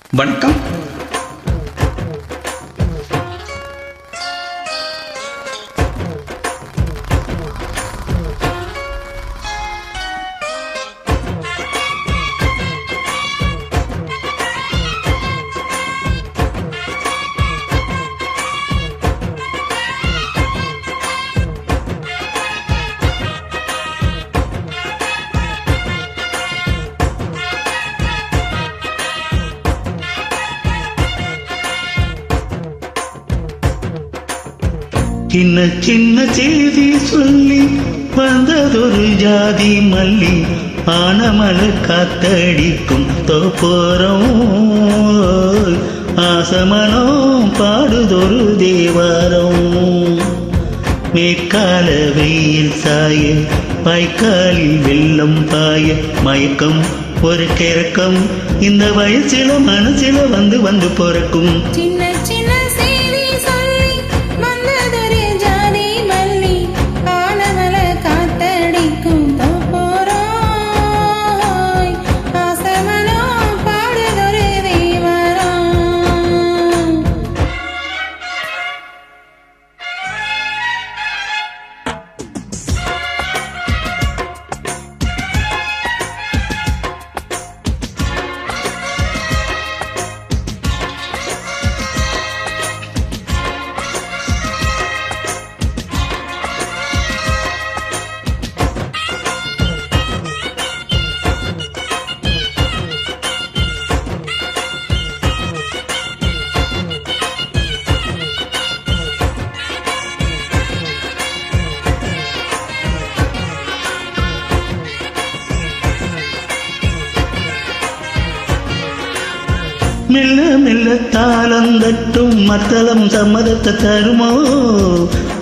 வணக்கம். சின்ன சின்ன செய்தி சொல்லி வந்ததொரு ஜாதி மல்லி ஆனமல காத்தடிக்கும் தோப்போரம் ஆசமனம் பாடுதொரு தேவாரம் மேற்கால வெயில் சாய வாய்க்காலில் வெள்ளம் பாய மயக்கம் ஒரு கிறக்கம் இந்த வயசில மனசில வந்து வந்து பிறக்கும். சின்ன சின்ன செய்தி சொல்லி வந்ததொரு ஜாதி மல்லி ஆனமல காத்தடிக்கும் தோப்போராய் ஆசமனோ பாடுதொரு தேவாரம். மெல்ல மெல்ல தாளந்தட்டும் மத்தளம் சம்மதத்தை தருமோ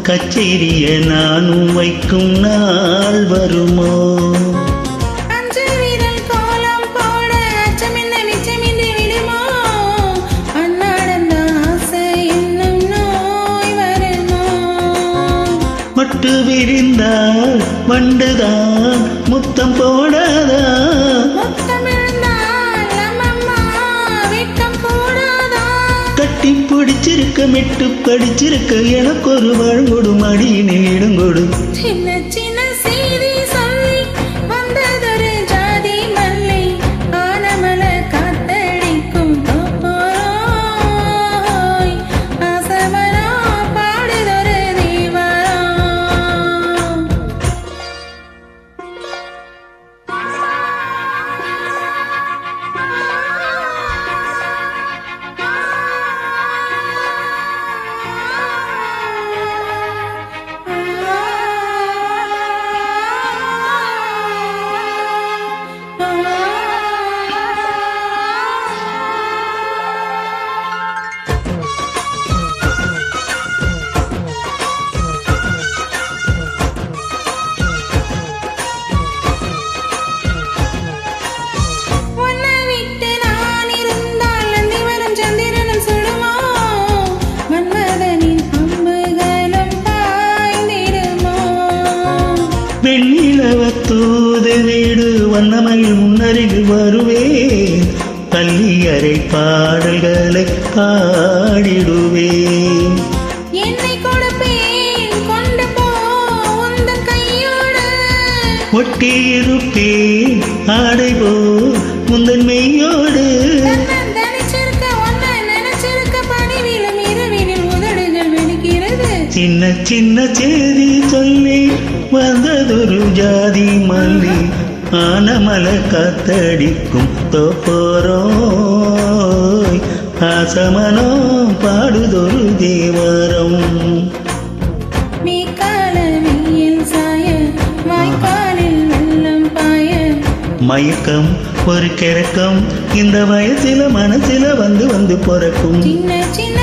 கச்சேரிய நானும் வைக்கும் நாள் வருமோ. அஞ்சல் வீரல் கோலம் போட அச்சமின்ன மிச்சமின்றி விடுமோ அன்னாடந்த ஆசை என்னும் நோய் வருமோ. மட்டு விரிந்தால் வண்டுதான் முத்தம் போடாதா முத்தமிழ்ந்தால் நம்மம்மா வெட்கம் கூடாதா. கட்டி பிடிச்சிருக்க மெட்டு படிச்சிருக்க எனக்கு ஒரு வழங்கொடு மடியினில் இடங்கொடு. சின்ன சின்ன செய்தி சொல்லி வந்ததொரு ஜாதி மல்லி ஆனமல காத்தடிக்கும் தோப்போராய் ஆசமனோ பாடுதொரு தேவாரம். உன்னை விட்டு நான் இருந்தால் நந்தி வரும் சந்திரனும் சுடுமோ மன்மதனின் அம்புகளும் பாய்ந்திடுமோ. வெண்ணிலவ தூது வீடு வண்ணமயில் முன்னருகில் வருவேன் பள்ளியறை பாடல்களை பாடிடுவேன். என்னை கொடுப்பேன் கொண்டு போ உந்தன் கையோடு ஒட்டியிருப்பேன் ஆடை போ முந்தன் மெய்யோடு. தனிச்சிருக்க ஒன்ன நினைச்சிருக்க பணிவிலும் இரவினில் உதடுகள் வெடிக்கிறது. சின்ன சின்ன செய்தி சொல்லி வந்ததொரு ஜாதி மல்லி ஆனமல காத்தடிக்கும் தோப்போரோய் ஆசமனோ பாடுதொரு தேவாரம். மேற்கால வெயில் சாய வாய்க்காலில் வெள்ளம் பாய மயக்கம் ஒரு கிறக்கம் இந்த வயசில மனசில வந்து வந்து பிறக்கும். சின்ன சின்ன